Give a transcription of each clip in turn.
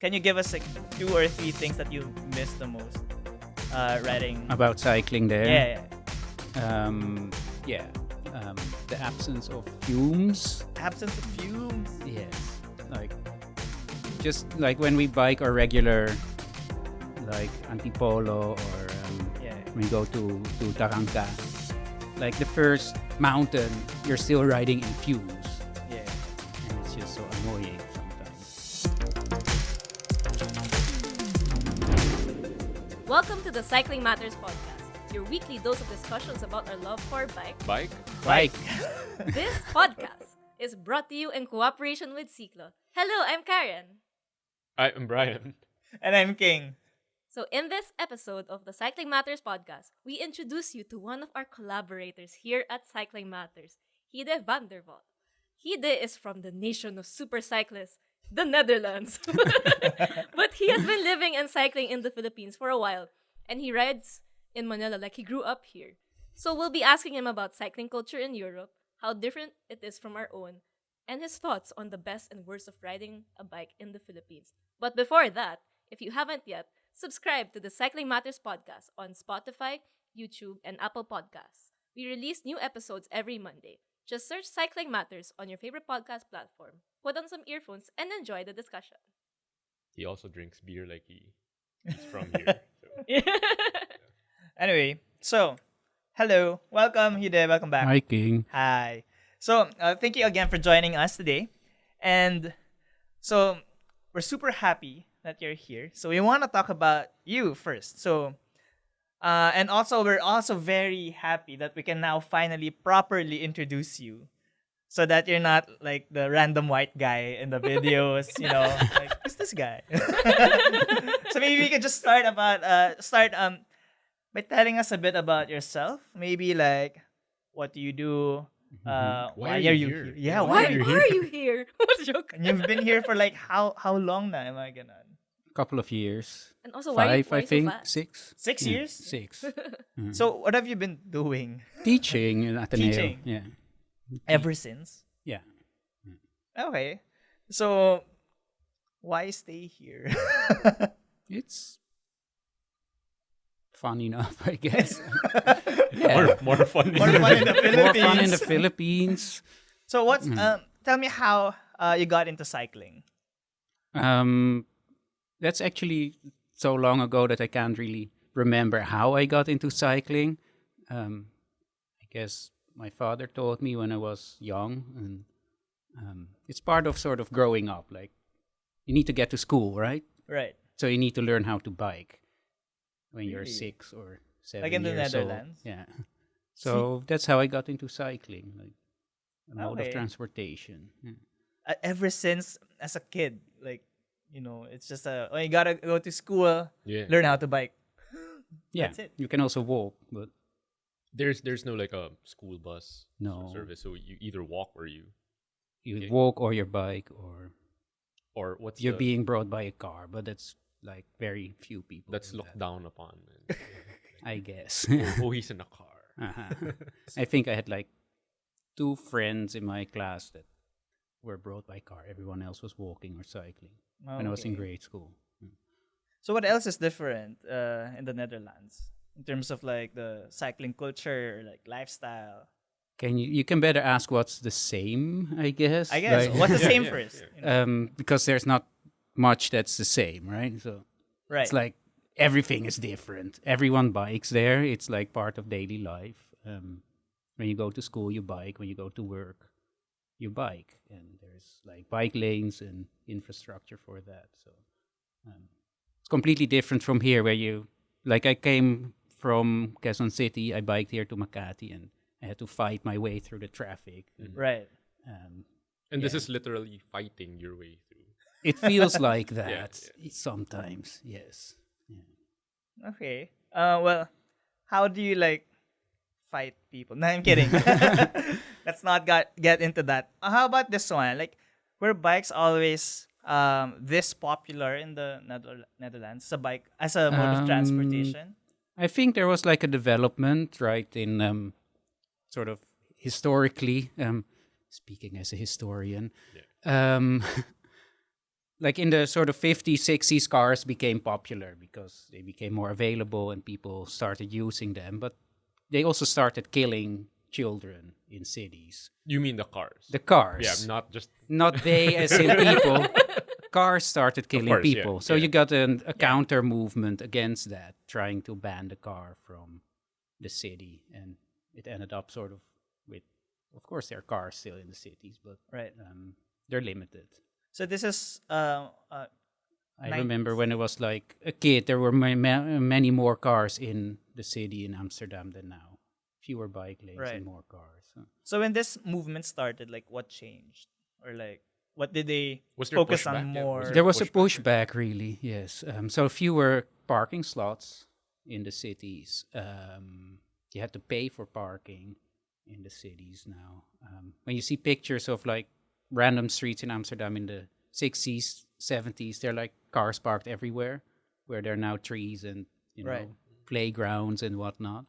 can you give us like 2 or 3 things that you miss the most riding? About cycling there. Yeah, Yeah. The absence of fumes. absence of fumes. Yes. Like, just like when we bike our regular, like Antipolo or Yeah, when we go to Tarangka, like the first mountain, you're still riding in fumes. yeah. And it's just so annoying sometimes. Welcome to the Cycling Matters podcast, your weekly dose of discussions about our love for bike. Bike. This podcast is brought to you in cooperation with Ciclo. Hello, I'm Karen. I'm Brian. And I'm King. So in this episode of the Cycling Matters podcast, we introduce you to one of our collaborators here at Cycling Matters, Hidde van der Wal. Hidde is from the nation of super cyclists, the Netherlands. But he has been living and cycling in the Philippines for a while, and he rides in Manila like he grew up here. So we'll be asking him about cycling culture in Europe, how different it is from our own, and his thoughts on the best and worst of riding a bike in the Philippines. But before that, if you haven't yet, subscribe to the Cycling Matters podcast on Spotify, YouTube, and Apple Podcasts. We release new episodes every Monday. Just search Cycling Matters on your favorite podcast platform, put on some earphones, and enjoy the discussion. He also drinks beer like he's from here. So. Anyway, so hello, welcome Hidde, welcome back. Hi, King. Hi. So thank you again for joining us today, and so we're super happy that you're here. So we want to talk about you first. So and also we're also very happy that we can now finally properly introduce you, so that you're not like the random white guy in the videos. Like, who's this guy? So maybe we could just start by telling us a bit about yourself. Maybe like, what do you do? Why are you here? Yeah, Why are you are you here? What a joke. And you've been here for like how long now? Am I gonna Couple of years. And also, why are you 5, I so think. fast? 6. 6 Yeah, years? 6. So what have you been doing Teaching in Ateneo. Teaching. Yeah. ever since? Yeah. Okay, so why stay here? It's fun enough, I guess. More fun. More fun in the More fun in the Philippines. Philippines. So what's tell me how you got into cycling? That's actually so long ago that I can't really remember how I got into cycling. I guess my father taught me when I was young, and it's part of sort of growing up. Like, you need to get to school, right? Right. So you need to learn how to bike when you're Really? 6 or 7 Like in the years Netherlands? old. Yeah. So that's how I got into cycling, like a mode Okay. of transportation. Yeah. Ever since as a kid, like, it's just you gotta go to school, Yeah. learn how to bike. Yeah, That's it. you can also walk, but There's no like a school bus No. service, so you either walk or you you walk or your bike, or what's you're the, being brought by a car, but that's like very few people. that's do looked that, down upon. And, I guess. oh, he's in a car. Uh-huh. I think I had like 2 friends in my class that were brought by car. Everyone else was walking or cycling when I was in Okay. grade school. So what else is different in the Netherlands in terms of like the cycling culture or like lifestyle? You can better ask what's the same, I guess. I guess Like, what's the Yeah, same yeah, first? yeah. because there's not much that's the same, right? So Right. it's like everything is different. Everyone bikes there. It's like part of daily life. When you go to school, you bike. When you go to work, you bike. And there's like bike lanes and infrastructure for that. So it's completely different from here, where I came from Quezon City. I biked here to Makati, and I had to fight my way through the traffic. Right. And this Yeah. is literally fighting your way through. It feels like Yeah, that sometimes. Yes. Yeah. Okay. Well, how do you like fight people? No, I'm kidding. Let's not get into that. How about this one? Like, were bikes always this popular in the Netherlands as a mode of transportation? I think there was like a development, right, in sort of historically, speaking as a historian, like in the sort of 50s, 60s, cars became popular because they became more available and people started using them. But they also started killing children in cities. You mean the cars? The cars. Yeah, not just. Not they as in people. Cars started killing course, yeah, people. So yeah. you got a counter movement against that, trying to ban the car from the city. And it ended up sort of with, of course, there are cars still in the cities, but Right. they're limited. So this is I 90s. remember when I was like a kid, there were many more cars in the city in Amsterdam than now. Fewer bike lanes Right. and more cars. So So when this movement started, like what changed, or like what did they Was there focus on pushback? Yeah, more? was there was a pushback? pushback, really, yes. So fewer parking slots in the cities. You had to pay for parking in the cities now. When you see pictures of like random streets in Amsterdam in the 60s, 70s, they're like cars parked everywhere, where there are now trees and Right. playgrounds and whatnot.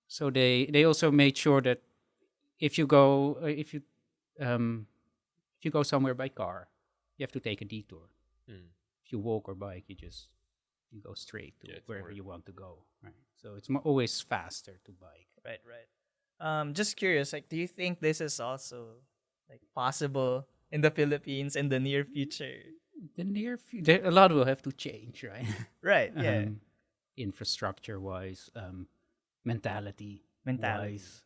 So they also made sure that if you go somewhere by car, you have to take a detour. Mm. If you walk or bike, you go straight to Yeah, it's wherever more- you want to go. Right. So it's always faster to bike. Right, right. Just curious, like, do you think this is also like possible in the Philippines in the near future? The near future, a lot will have to change, right? Right. Yeah. Infrastructure wise, mentality Mentality. wise,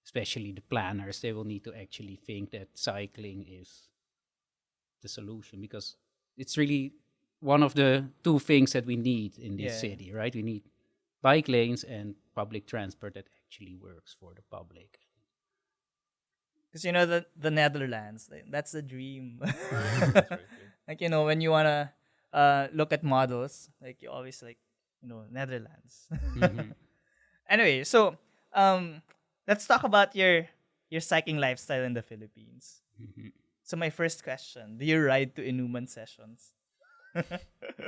especially the planners, they will need to actually think that cycling is the solution, because it's really one of the two things that we need in this Yeah. city, right? We need bike lanes and public transport that actually works for the public. Because you know the Netherlands, like, that's the dream. That's right, yeah. Like, when you wanna look at models, like, you always like Netherlands. Mhm. Anyway, so let's talk about your cycling lifestyle in the Philippines. Mhm. So my first question: do you ride to Inuman sessions?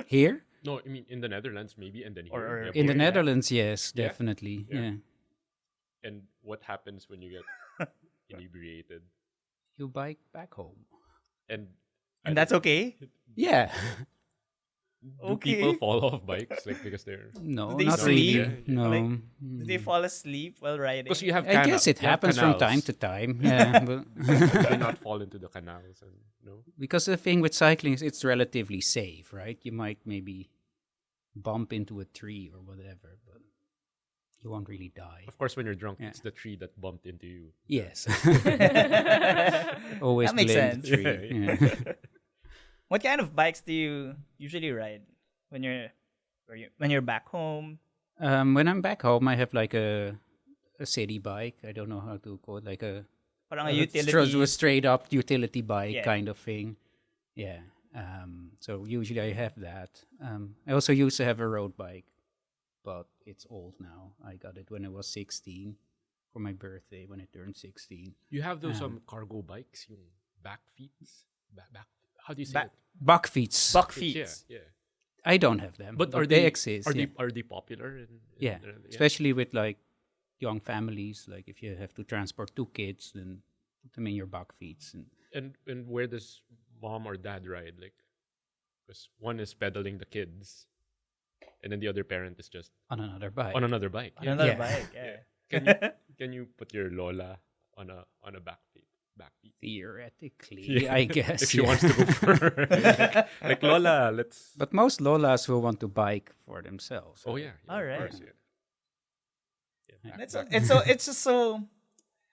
Here No, I mean in the Netherlands maybe, and then here. Or- yeah, in the here. Netherlands, yes, Yeah. definitely, Yeah. yeah. And what happens when you get inebriated? You bike back home. And And that's okay. Yeah. do Okay. people fall off bikes like because they're No, Do they not sleep? really. No. Like, do they fall asleep while riding? because you have I guess it you have happens from time canals. to time. Yeah, but Do they not fall into the canals and because the thing with cycling is it's relatively safe, right? You might maybe bump into a tree or whatever, but you won't really die. Of course, when you're drunk, Yeah. it's the tree that bumped into you. Yes. Always That makes blame the sense. tree. Yeah. Yeah. What kind of bikes do you usually ride when you're back home? When I'm back home, I have like a city bike. I don't know how to call it, like a Parang a a utility. straight up utility bike Yeah. kind of thing. Yeah. So usually I have that. I also used to have a road bike, but it's old now. I got it when I was 16 for my birthday when I turned 16. You have those cargo bikes, yung back feet. Back. How do you say it? Buckfeets. Buck Yeah, feet. yeah. I don't have them, But are they they exist. Are yeah. they popular? Yeah, especially with like young families. Like if you have to transport 2 kids, then put them in your buckfeets. And And where does mom or dad ride? Like, because one is pedaling the kids, and then the other parent is just on another bike. on another bike. On another Yeah. bike. Yeah. Can you put your lola on a back feet? Theoretically, I guess. if she yeah. wants to go for like Lola, let's. But most Lolas will want to bike for themselves. Oh yeah. All of right. course, yeah. Yeah, It's back- it's just so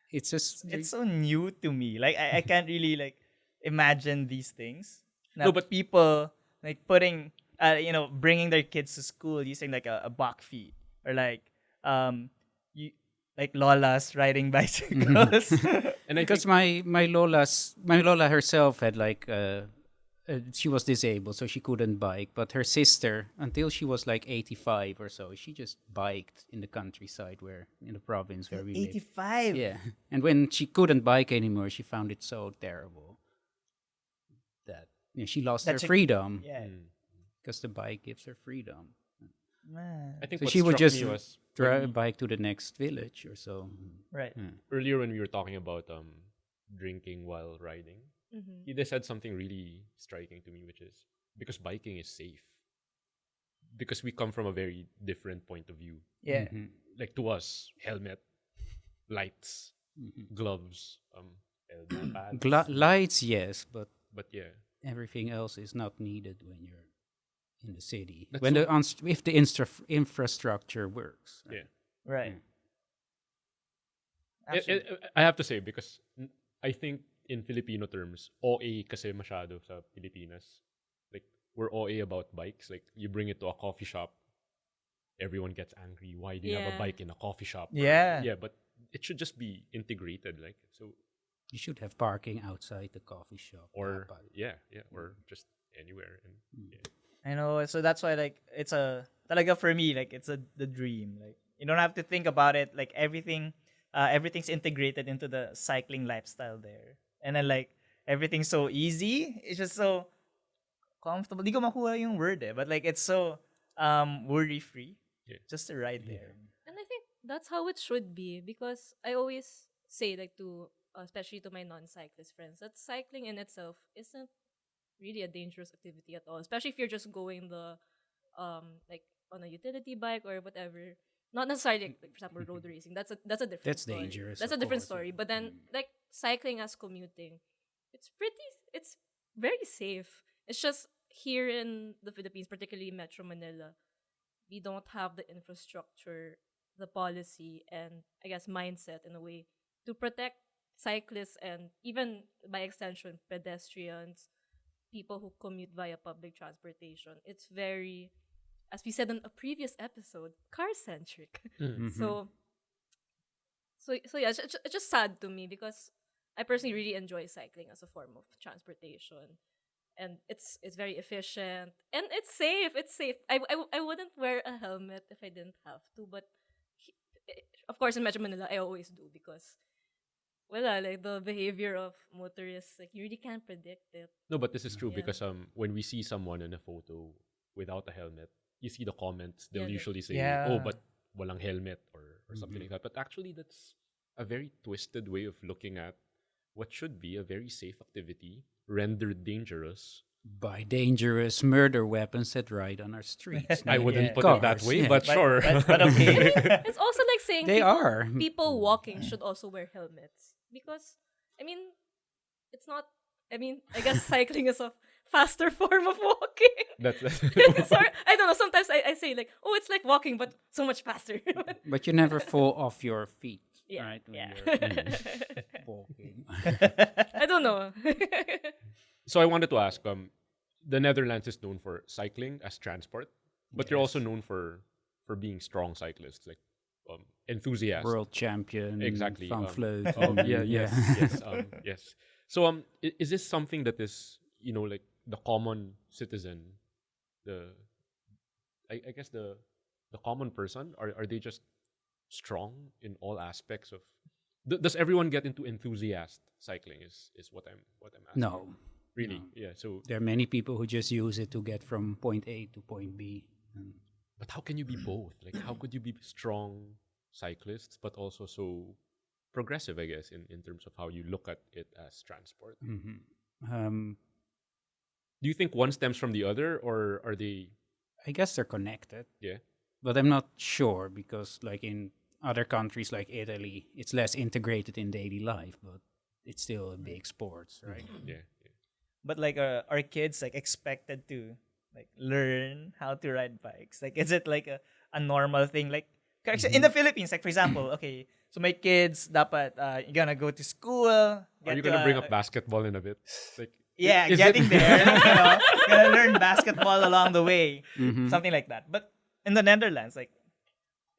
It's just it's so new to me. Like I can't really like imagine these things. No, but- people like putting bringing their kids to school using like a buck feet, or like you like lolas riding bicycles. and I because think, my Lola herself had like she was disabled, so she couldn't bike. But her sister, until she was like 85 or so, she just biked in the countryside, where in the province where we live. 85. Yeah, and when she couldn't bike anymore, she found it so terrible that she lost That her she- freedom Yeah. because the bike gives her freedom. Man. I think So what she would struck just me was Drive a bike to the next village or so. Right. Yeah. earlier when we were talking about drinking while riding. Mm-hmm. Hidde said something really striking to me, which is because biking is safe. Because we come from a very different point of view. Yeah. Mhm. Like to us, helmet, lights, Mhm. gloves, elbow pads. Lights, yes, but But yeah, everything else is not needed when you're in the city. That's When so- if the infrastructure works. yeah. Right. Yeah. Absolutely. I have to say because I think in Filipino terms, OA kasi masyado sa Pilipinas. Like we're OA about bikes. Like you bring it to a coffee shop, everyone gets angry. Why do you have a Yeah. bike in a coffee shop? Yeah. Yeah, but it should just be integrated. Like so, You should have parking outside the coffee shop. or dapat. yeah, or just anywhere. And yeah. I know. So that's why like it's a talaga for me like it's the dream. Like you don't have to think about it. Like everything's integrated into the cycling lifestyle there. And then like everything's so easy. It's just so comfortable. Di ko makuha yung word but like it's so worry free. Yeah. Just to ride there. And I think that's how it should be because I always say like to especially to my non-cyclist friends that cycling in itself isn't really a dangerous activity at all, especially if you're just going the like on a utility bike or whatever. Not necessarily like, for example road racing. That's a different That's story. dangerous, That's of a different course, story. yeah. But then like cycling as commuting, it's very safe. It's just here in the Philippines, particularly Metro Manila, we don't have the infrastructure, the policy, and I guess mindset in a way to protect cyclists and even by extension pedestrians, people who commute via public transportation. It's very, as we said in a previous episode, car centric. Mhm. So yeah, it's just sad to me because I personally really enjoy cycling as a form of transportation, and it's very efficient and it's safe. It's safe. I wouldn't wear a helmet if I didn't have to, but he- of course in Metro Manila I always do because like the behavior of motorists, like you really can't predict it. No, but this is true Yeah. because when we see someone in a photo without a helmet, you see the comments. They'll Yeah, usually say, Yeah. "Oh, but walang helmet" or something Mhm. like that. But actually, that's a very twisted way of looking at what should be a very safe activity rendered dangerous. By dangerous murder weapons that ride on our streets. I not wouldn't Yeah. put it that cars, way, yeah. but sure. But okay. It's also like saying They people, are. people walking should also wear helmets because I mean it's not. I mean I guess cycling is a faster form of walking. that's Sorry, I don't know. Sometimes I say like, oh, it's like walking, but so much faster. But you never fall off your feet, yeah, right? When yeah. you're walking. I don't know. So I wanted to ask, the Netherlands is known for cycling as transport, but you're also Yes. known for being strong cyclists, like enthusiasts. World champion. Exactly, Van Vleuten. Yeah, yes, Yeah. yes, yes. So is this something that is like the common citizen, the I guess the common person, are they just strong in all aspects of? Does everyone get into enthusiast cycling? Is what I'm asking. No. Really, No. yeah. So, There are many people who just use it to get from point A to point B. And but how can you be both? Like, how could you be strong cyclists but also so progressive? I guess in terms of how you look at it as transport. mhm. Um, Do you think one stems from the other, or are they? I guess they're connected, Yeah. but I'm not sure because, like in other countries like Italy, it's less integrated in daily life, but it's still a big sport, right? Yeah. But like are kids like expected to like learn how to ride bikes? Like is it like a normal thing? Like in the Philippines, like for example, okay, so my kids dapat you're gonna go to school. Are get you to gonna bring a- up basketball in a bit? Like, Yeah, is getting it- there. Gonna learn basketball along the way, Mhm. something like that. But in the Netherlands, like,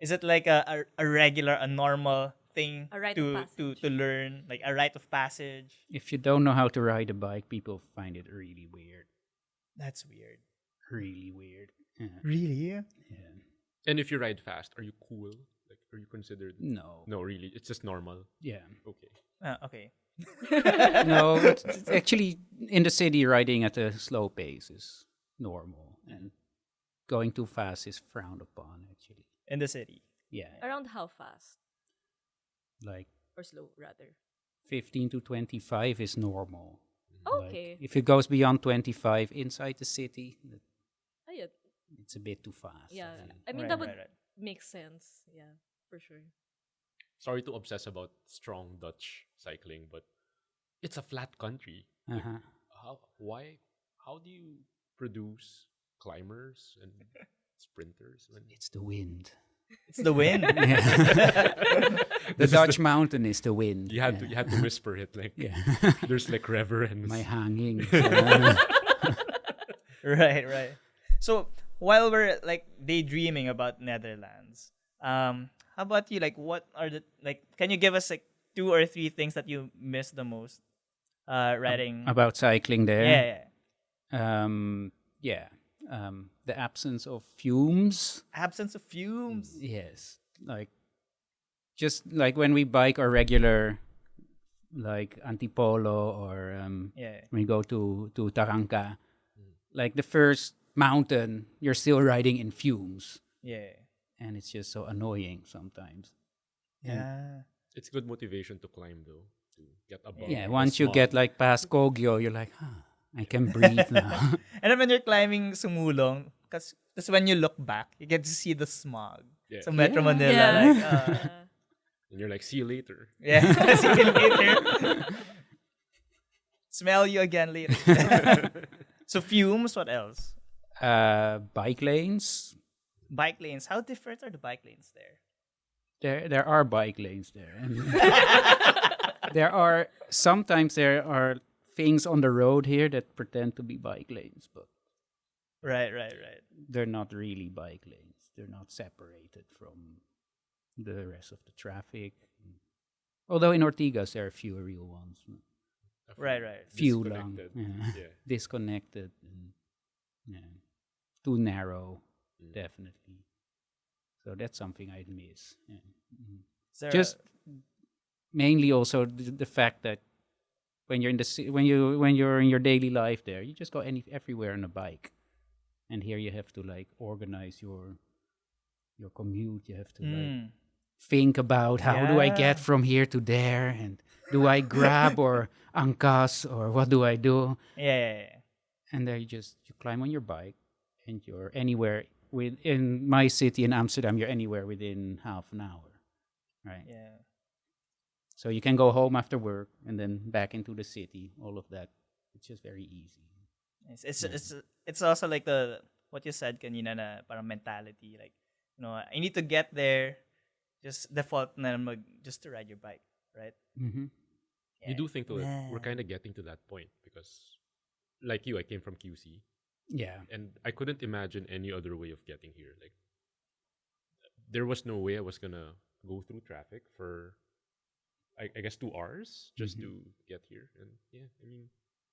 is it like a regular, a normal thing A rite to of passage. learn, like a rite of passage? If you don't know how to ride a bike, people find it really weird. That's weird. Really weird. Yeah. Really? Yeah. And if you ride fast, are you cool? Like, are you considered? No. No, really, it's just normal. Yeah. Okay. Okay. No, it's actually in the city, riding at a slow pace is normal, and going too fast is frowned upon. Actually, In the city. yeah, Around how fast like or slow rather? 15 to 25 is normal. Okay. If it goes beyond 25 inside the city, Ayun. it's a bit too fast. Yeah. I feel. I mean, Right, that would right, right. make sense. Yeah, for sure. Sorry to obsess about strong Dutch cycling, but it's a flat country. Like, Uh-huh. how do you produce climbers and sprinters when It's the wind. It's the wind. Yeah. The This is Dutch mountain is the wind. you had to whisper it like Yeah. there's like reverence. My hanging. Right, right. So while we're like daydreaming about Netherlands, how about you? Like, what are the like? Can you give us like 2 or 3 things that you miss the most? Riding. About cycling there. Yeah, yeah. Yeah. The absence of fumes. Absence of fumes. Yes. Like, just like when we bike our regular, like Antipolo or Yeah. when we go to Taranca, like the first mountain, you're still riding in fumes. Yeah. And it's just so annoying sometimes. Yeah. It's good motivation to climb though, to get above. Yeah, the once you smog. get like past Kogyo, you're like, I can breathe now. And then when you're climbing Sumulong, because when you look back, you get to see the smog. Yeah. So Metro Yeah. Manila, Yeah. like, Yeah. And you're like, see you later. yeah, see you later. Smell you again later. So fumes, what else? Bike lanes. Bike lanes. How different are the bike lanes there? There are bike lanes there. And sometimes there are things on the road here that pretend to be bike lanes, but Right, right, right. they're not really bike lanes. They're not separated from the rest of the traffic. Although in Ortigas there are fewer real ones. Right, right. Few lang. Disconnected. Yeah. Yeah. Disconnected. And, yeah. Too narrow, Mm. definitely. So that's something I'd miss. Yeah. Mhm. Is there Just mainly also the fact that when you're in when you're in your daily life there, you just go everywhere on a bike, and here you have to like organize your commute. You have to like think about how do I get Yeah. from here to there, and do I grab or angkas or what do I do? yeah, yeah, yeah. And there you climb on your bike, and you're anywhere in my city in Amsterdam. You're anywhere within half an hour, right? Yeah. So you can go home after work and then back into the city. All of that, it's just very easy. It's also like the what you said kanina na parang mentality, like, I need to get there, just default na just to ride your bike, right? Mm-hmm. You do think though that Yeah. we're kind of getting to that point because, like you, I came from QC Yeah. and I couldn't imagine any other way of getting here. Like, there was no way I was gonna go through traffic for, I guess, 2 hours just to get here. And yeah, I mean,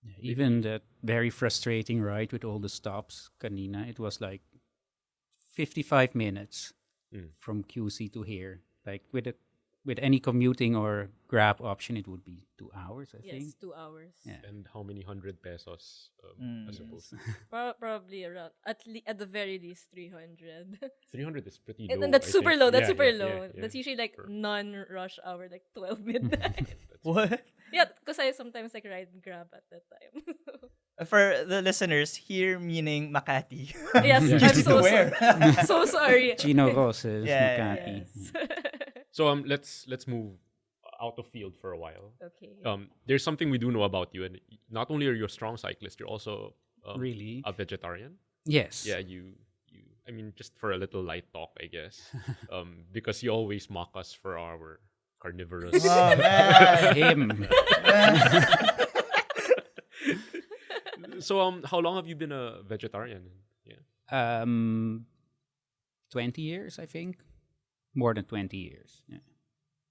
Yeah, even that very frustrating ride with all the stops, kanina, it was like 55 minutes Mm. from QC to here. Like with any commuting or Grab option, it would be 2 hours, I think. Yes, 2 hours. Yeah. and how many 100 pesos Mm. as opposed to Probably around at the very least 300. 300 is pretty low. And that's I super think. low. That's Yeah, super yeah, low. yeah, yeah. That's usually like For- non-rush hour, like 12 midnight. What? Yeah, because I sometimes like ride Grab at that time. For the listeners, here meaning Makati. Yes, Yeah. I'm so Where? sorry. So sorry. Chino Roses, Yeah, Makati. Yes. So let's move out of field for a while. Okay. There's something we do know about you, and not only are you a strong cyclist, you're also Really? a vegetarian. Yes. Yeah, you. I mean, just for a little light talk, I guess, because you always mock us for our carnivorous. Oh man. Him. So how long have you been a vegetarian? Yeah. 20 years, I think. More than 20 years. Yeah.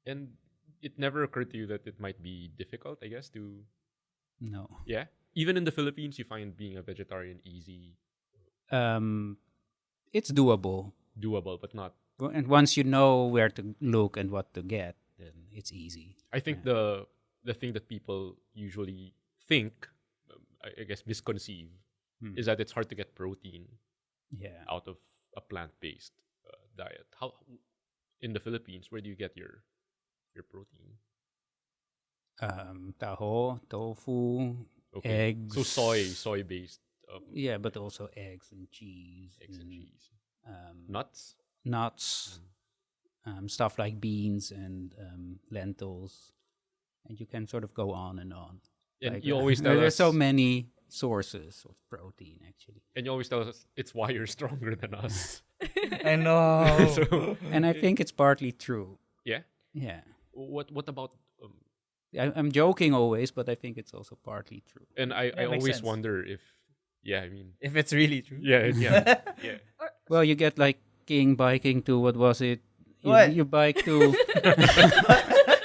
And it never occurred to you that it might be difficult, I guess, to No. yeah. Even in the Philippines, you find being a vegetarian easy, It's doable. doable, but not. And once you know where to look and what to get, then it's easy. I think the thing that people usually think, I guess, misconceive, is that it's hard to get protein Yeah. out of a plant-based diet. How in the Philippines, where do you get your protein? Taho, tofu, Okay. eggs. So soy based Yeah, but also eggs and cheese. eggs and cheese. Nuts. Nuts. Nuts. Stuff like beans and lentils. And you can sort of go on and on. And you always tell there's so us many sources of protein, actually. and you always tell us it's why you're stronger than us. I know. So And I think it's partly true. yeah. Yeah. What about I'm joking always, but I think it's also partly true. and I Yeah, makes always sense. wonder if I mean If it's really true. yeah. Well, you get like king biking to, what was it? What? You bike to...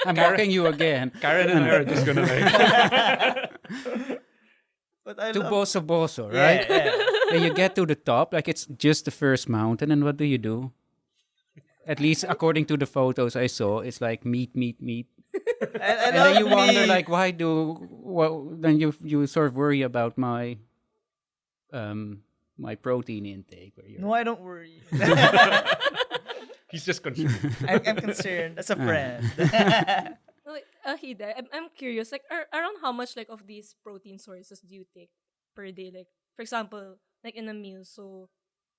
I'm mocking you again. Karen and I are just gonna like But I To love Boso Boso, right? Yeah, yeah. And you get to the top, like it's just the first mountain, and what do? At least according to the photos I saw, it's like meat. I And love then you wonder, meat. like, then you sort of worry about my my protein intake. Where you're, No, I don't worry. he's just confused. I'm concerned as a friend. No, wait, Hidde, I'm curious. Like, around how much like of these protein sources do you take per day? Like, for example, like in a meal. So,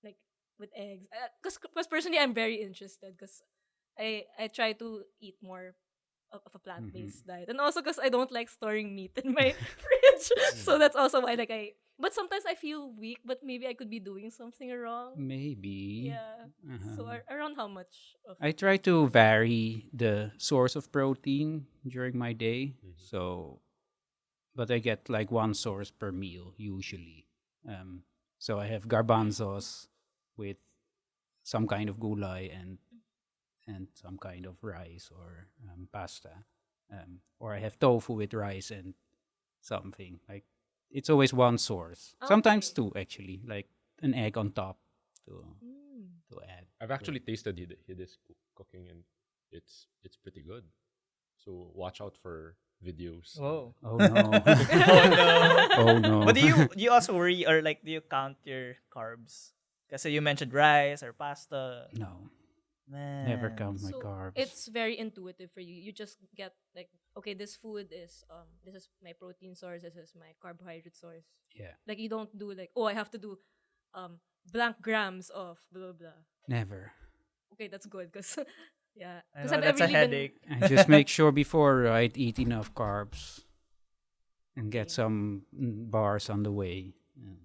like with eggs. Because personally, I'm very interested. Because I try to eat more of a plant-based diet, and also because I don't like storing meat in my fridge. So that's also why like I. But sometimes I feel weak. But maybe I could be doing something wrong. maybe. Yeah. So Uh-huh. around how much of I try to vary the source of protein during my day. So, but I get like one source per meal usually. So I have garbanzos with some kind of gulay and some kind of rice or pasta. Or I have tofu with rice and something. Like it's always one source. Sometimes Okay. two actually, like an egg on top to Mm. to add. I've actually tasted Hidde's cooking and it's pretty good. So watch out for videos. Whoa. Oh no. Oh no. Oh no. But do you also worry, or like do you count your carbs? Because you mentioned rice or pasta. No, Man. never count my So carbs. it's very intuitive for you. You just get like, okay, this food is this is my protein source, this is my carbohydrate source. Yeah, Like you don't do like, oh, I have to do blank grams of blah blah blah. never. Okay, that's good because yeah, I because know, that's a headache. I just make sure before I eat enough carbs and get Okay. some bars on the way. Yeah.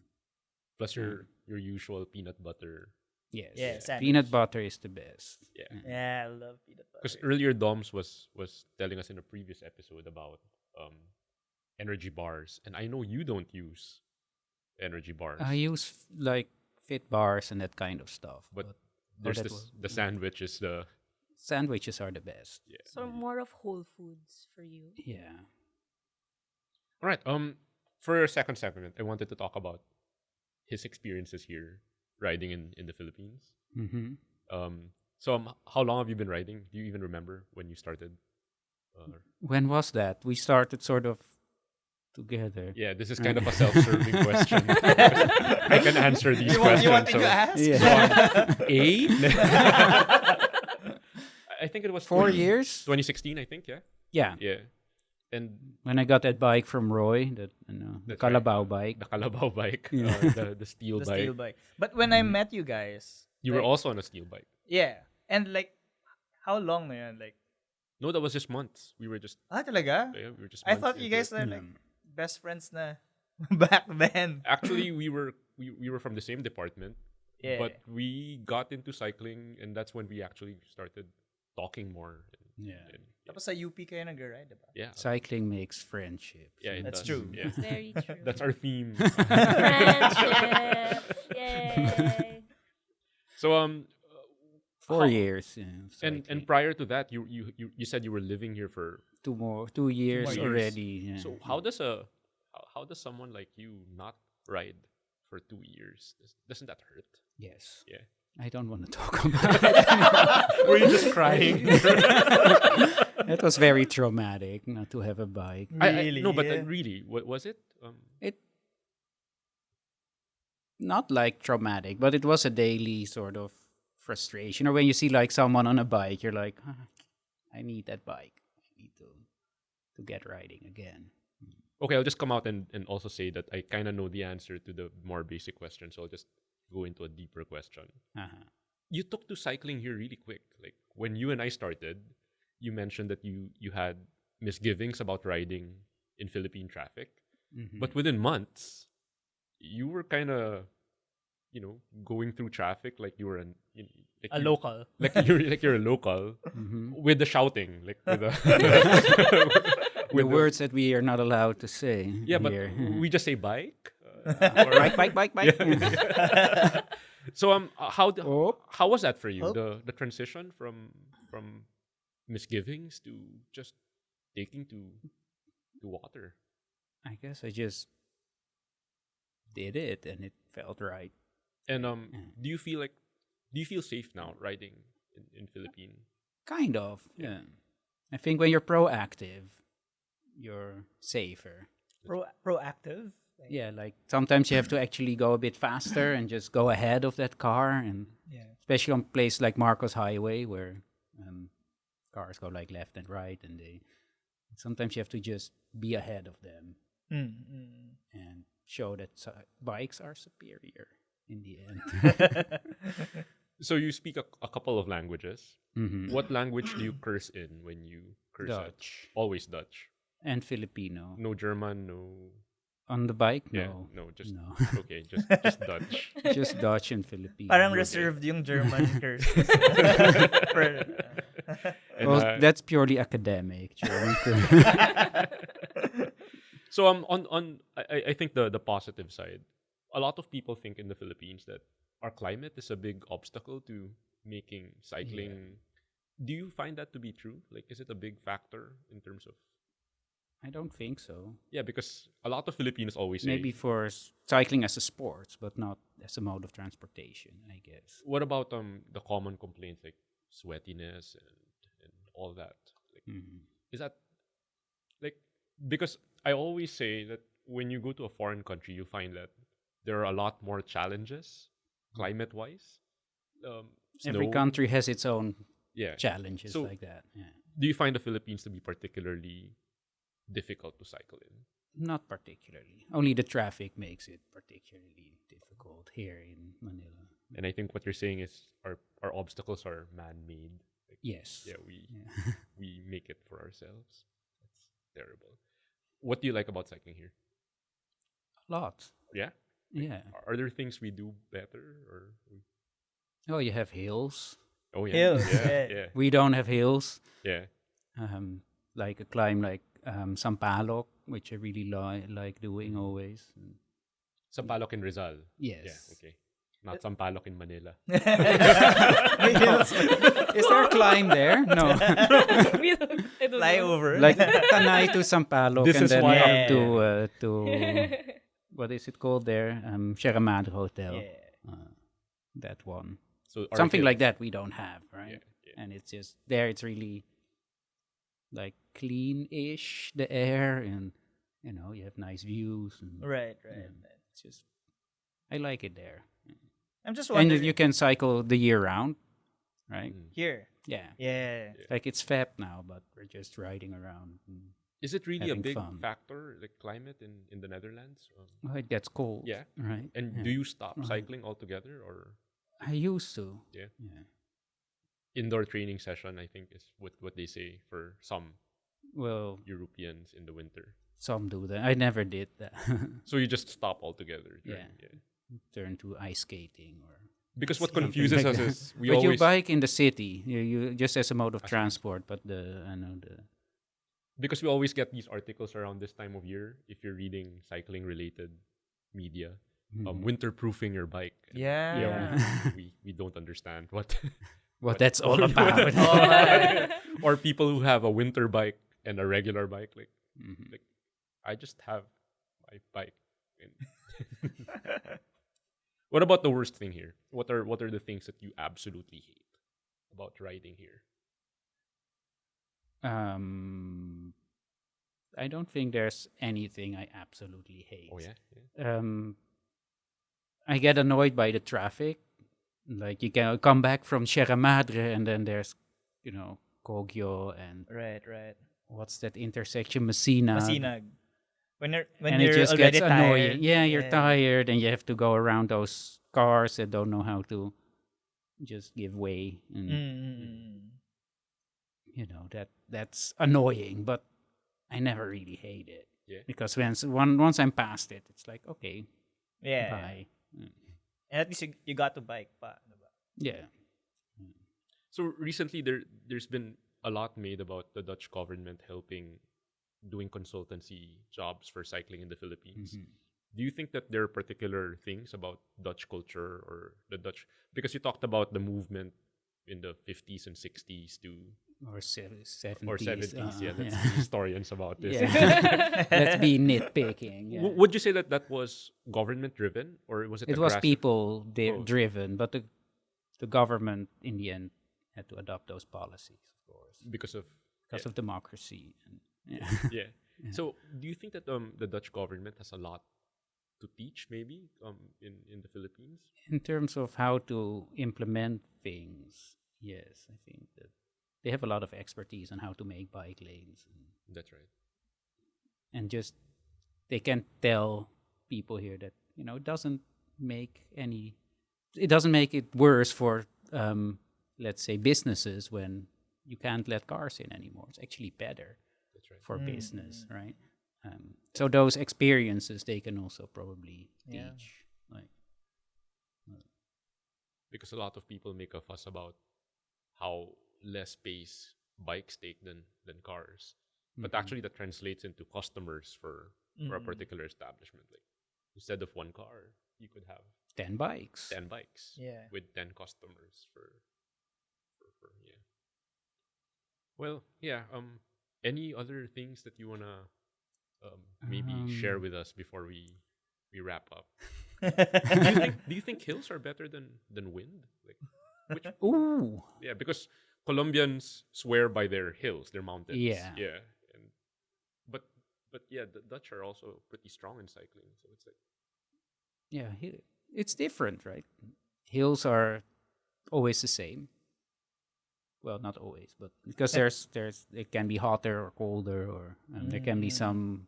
Plus your usual peanut butter. Yes. Yeah, sandwich. Peanut butter is the best. Yeah. Yeah, I love peanut butter. Because earlier Doms was telling us in a previous episode about energy bars, and I know you don't use energy bars. I use like fit bars and that kind of stuff. But But there's that this, was- the sandwich is the sandwiches are the best. So more of whole foods for you. Yeah. all right. For our second segment, I wanted to talk about his experiences here riding in the Philippines. Mm-hmm. How long have you been riding? Do you even remember when you started? When was that? We started sort of together. Yeah, this is kind of a self-serving question. I can answer these questions. You want me so- to ask? Yeah. 8? I think it was 4 years? 2016, I think, yeah. Yeah. Yeah. And When I got that bike from Roy, the That's right. Calabao bike. the Calabao bike, Yeah. the steel The bike. steel bike. But when I met you guys, You were like, also on a steel bike. yeah, and like, how long na yun? Like, No, that was just months. We were just talaga? yeah, we were just I months thought you into guys it. were like best friends na back then. Actually we were from the same department, Yeah. but we got into cycling and that's when we actually started talking more. Yeah. Tapos sa UP kayo nag-ride, diba? Yeah. Cycling makes friendship. Yeah, it That's does. true. Yeah. Very true. That's our theme. Friendship. Yay. So 4 how- years. Yeah, and cycling. prior to that you said you were living here for 2 years years. already. Yeah. so how does someone like you not ride for 2 years? Doesn't that hurt? Yes. Yeah. I don't want to talk about it. Were you just crying? It was very traumatic not to have a bike. Really? No, but Yeah. really, what was it? It not like traumatic, but it was a daily sort of frustration. Or when you see like someone on a bike, you're like, I need that bike. I need to get riding again. Okay, I'll just come out and also say that I kind of know the answer to the more basic question, so I'll just go into a deeper question. Uh-huh. You took to cycling here really quick. Like when you and I started, you mentioned that you had misgivings about riding in Philippine traffic, Mhm. but within months, you were kind of, going through traffic like you were like A you, local. like you're a local Mhm. with the shouting, like with the The with the, words that we are not allowed to say yeah, but here. we just say bike. Bike. So Oh. how was that for you? Oh. The transition from misgivings to just taking to water. I guess I just did it and it felt right. And Yeah. do you feel safe now riding in Philippine? Kind of. Yeah. Yeah. I think when you're proactive, you're safer. Proactive. Like, Yeah, like sometimes you have to actually go a bit faster and just go ahead of that car, and Yeah. especially on place like Marcos Highway where cars go like left and right, and they sometimes you have to just be ahead of them Mm, mm. and show that bikes are superior in the end. So you speak a couple of languages. Mhm. What language do you curse in when you curse at? Dutch Always Dutch. and Filipino. No German, no. On the bike, Yeah, no. no, just No. okay, just Dutch. Just Dutch and Filipino. Parang Okay. reserved yung German curse. For, And, Well, that's purely academic. so I think the positive side. A lot of people think in the Philippines that our climate is a big obstacle to making cycling. Do you find that to be true? Like, is it a big factor in terms of? I don't think so. Yeah, because a lot of Filipinos always say. Maybe for cycling as a sport, but not as a mode of transportation, I guess. What about the common complaints like sweatiness and all that? Like, Mhm. is that like, because I always say that when you go to a foreign country, you find that there are a lot more challenges climate wise. Every Snow, country has its own yeah. challenges So- like that. Yeah. Do you find the Philippines to be particularly difficult to cycle in? Not particularly. Only the traffic makes it particularly difficult here in Manila. And I think what you're saying is our obstacles are man-made. Like, Yes. yeah, we Yeah. we make it for ourselves. That's terrible. What do you like about cycling here? A lot. Yeah. Yeah. Are there things we do better or? Oh, you have hills. Oh yeah. Hills, Yeah. yeah. Yeah. We don't have hills. Yeah. Like a climb like Sampaloc, which I really like doing always. Sampaloc in Rizal. Yes. Yeah. Okay. Not Sampaloc in Manila. May hills. Is there a climb there? No. We don't- I don't know. Flyover. Like Tanay to Sampaloc This and is then why up I'm- to what is it called there? Sierra Madre Hotel. Yeah. That one. So Something like that we don't have, right? Yeah. Yeah. And it's just there. It's really like clean-ish the air, and you have nice views. And, Right. yeah, it's just I like it there. I'm just And wondering. you can cycle the year round, right? Mm. Here. Yeah. Yeah. Like it's Feb now, but we're just riding around. Is it really a Having big fun. factor, like climate in the Netherlands? Oh, it gets cold. Yeah. Right. And Yeah. do you stop Right. cycling altogether, or I used to. Yeah. Yeah. indoor training session? I think is what they say for some Well, Europeans in the winter. some do that. I never did that. So you just stop altogether. Yeah. Turn to ice skating or. Because what something confuses like us that. is we But you always bike in the city. You just as a mode of As a- transport. But the because we always get these articles around this time of year if you're reading cycling related media, Mhm. winterproofing your bike. And, Yeah. Yeah. we don't understand what what that's all about. or people who have a winter bike and a regular bike, like Mhm. I just have my bike. And what about the worst thing here? What are the things that you absolutely hate about riding here? I don't think there's anything I absolutely hate. Oh yeah. I get annoyed by the traffic. Like you can come back from Sierra Madre and then there's, Kogyo and Right. what's that intersection? Messina. Masinag. when and it you're just already gets annoying. tired. Yeah, you're tired, and you have to go around those cars that don't know how to just give way, and that's annoying. But I never really hate it Yeah. because once I'm past it, it's like okay, Yeah. bye. And at least you got to bike pa. Diba? Yeah. So recently there's been a lot made about the Dutch government helping doing consultancy jobs for cycling in the Philippines. Do you think that there are particular things about Dutch culture or the Dutch, because you talked about the movement in the 50s and 60s to Or 70s. or 70s, yeah, that's yeah. historians about this. Yeah. Let's be nitpicking. Yeah. Would you say that that was government driven or was it It a was grassroots- people Oh. driven, but the government in the end had to adopt those policies, of course, because of because of democracy. And, yeah. So do you think that the Dutch government has a lot to teach maybe in the Philippines? In terms of how to implement things, yes, I think that they have a lot of expertise on how to make bike lanes, That's right. and just they can tell people here that it doesn't make it worse for let's say businesses when you can't let cars in anymore. It's actually better That's right. for business, right? So those experiences they can also probably Yeah. teach. Like, Because a lot of people make a fuss about how less space bikes take than cars. But actually that translates into customers for a particular establishment. Like instead of one car, you could have 10 bikes. 10 bikes Yeah. with 10 customers for yeah. Well, yeah, any other things that you wanna maybe share with us before we wrap up? Do you think hills are better than wind? Like which Ooh, yeah, because Colombians swear by their hills, their mountains. Yeah. Yeah. And but yeah, the Dutch are also pretty strong in cycling. So it's like yeah, it's different, right? Hills are always the same. Well, not always, but because there's it can be hotter or colder, or there can be some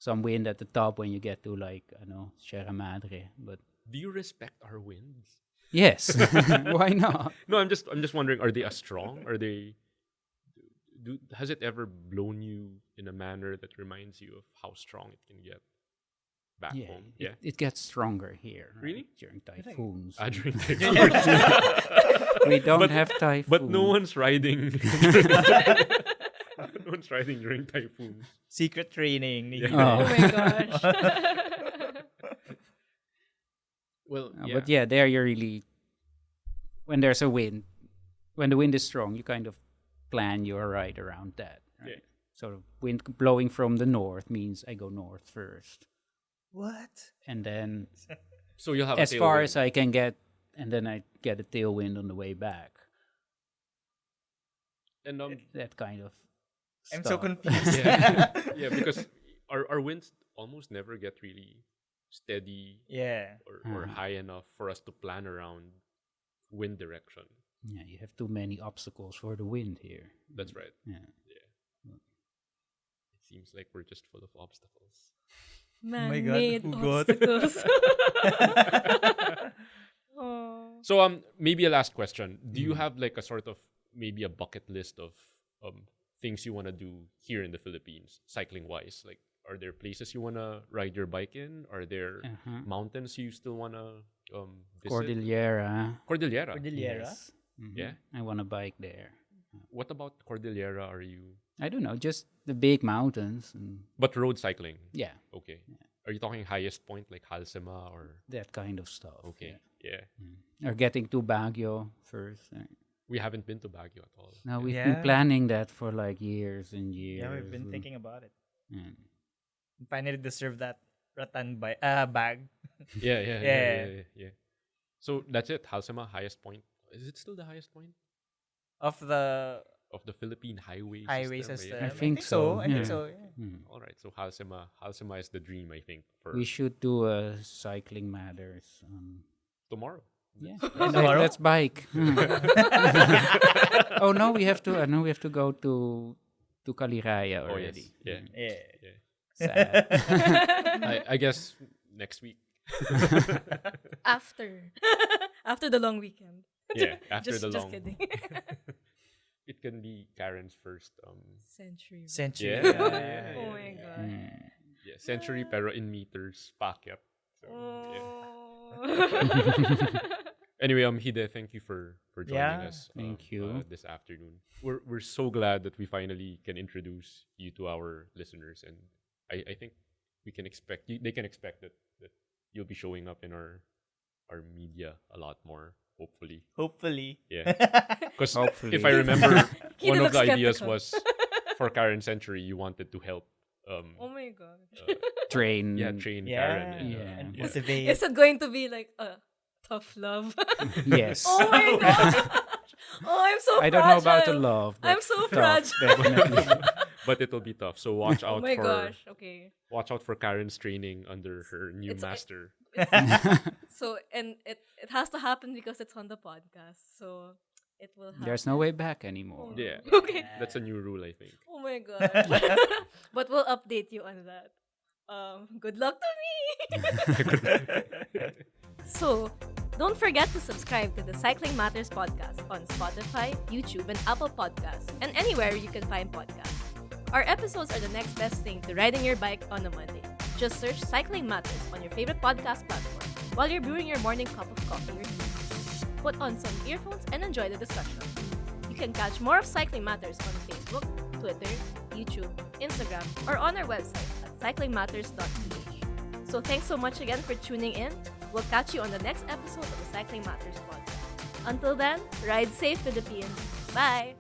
wind at the top when you get to like I know Sierra Madre. But do you respect our winds? yes, why not? No, I'm just wondering, are they as strong? Are they has it ever blown you in a manner that reminds you of how strong it can get back Yeah, home? it gets stronger here. Right? Really? During typhoons. During typhoons. We don't have typhoons. But no one's riding. No one's riding during typhoons. Secret training. Yeah. Oh my gosh. Well, But yeah, there you're really when there's a wind, when the wind is strong, you kind of plan your ride around that. Right? Yeah. So wind blowing from the north means I go north first, What? and then so you'll have as a far tailwind. as I can get, and then I get a tailwind on the way back. And That kind of. I'm so stuff. confused. yeah, yeah, because our winds almost never get really steady Yeah. or high enough for us to plan around wind direction. Yeah, you have too many obstacles for the wind here. That's right. Yeah. It seems like we're just full of obstacles. my God, Man-made who got- obstacles. Oh. So maybe a last question. Do you have like a sort of maybe a bucket list of things you want to do here in the Philippines, cycling wise? Like, are there places you want to ride your bike in? Are there mountains you still want to visit? Cordillera. Cordillera. Cordillera? Yes. Mhm. Yeah. I want to bike there. What about Cordillera? Are you? I don't know, just the big mountains. And But road cycling. yeah, Okay. Are you talking highest point like Halsema or? that kind of stuff. Okay. Yeah. Or getting to Baguio first. We haven't been to Baguio at all. Now we've Yeah. been planning that for like years and years. Yeah, we've been and- thinking about it. Yeah. Finally deserve that rattan bag. Yeah. So that's it. Halsema, highest point. Is it still the highest point Of the of the Philippine highway system. I think so, I think yeah. so. Yeah. Hmm. All right. So Halsema is the dream, I think, for We should do a cycling matters. tomorrow. Yeah, Tomorrow? let's bike. Oh no, we have to. We have to go to Kaliraya Oh yes. already. Yeah. Yeah. Yeah. Sad. I guess next week. After. After the long weekend. Yeah, after just, the just long. kidding. It can be Karen's first Century. Century. Yeah. Oh my god. Mm. yeah, century pero in meters pakyap. So yeah. Oh. Anyway, Hide, thank you for joining Yeah, us. thank you. This afternoon. We're so glad that we finally can introduce you to our listeners, and I think we can expect they can expect that you'll be showing up in our media a lot more. Hopefully, Hopefully. yeah. Because Hopefully. if I remember, He one of looks the ideas skeptical. was for Karen Century, you wanted to help. Oh my god. Train. Train Yeah. Karen. And, Yeah. And yeah. motivate. Is it going to be like a tough love? Yes. Oh my gosh. Oh, I'm so I don't know about the fragile. love. I'm but so tough, fragile. definitely. But it'll be tough. So watch Oh out my for gosh. Okay. watch out for Karen's training under her new It's- master. So and it has to happen because it's on the podcast. So it will happen. There's no way back anymore. Yeah. Okay. That's a new rule, I think. Oh my gosh. But we'll update you on that. Good luck to me. So, don't forget to subscribe to the Cycling Matters podcast on Spotify, YouTube, and Apple Podcasts, and anywhere you can find podcasts. Our episodes are the next best thing to riding your bike on a Monday. Just search Cycling Matters on your favorite podcast platform while you're brewing your morning cup of coffee or tea. Put on some earphones and enjoy the discussion. You can catch more of Cycling Matters on Facebook, Twitter, YouTube, Instagram, or on our website at cyclingmatters.ph. So thanks so much again for tuning in. We'll catch you on the next episode of the Cycling Matters podcast. Until then, ride safe, Philippines. Bye!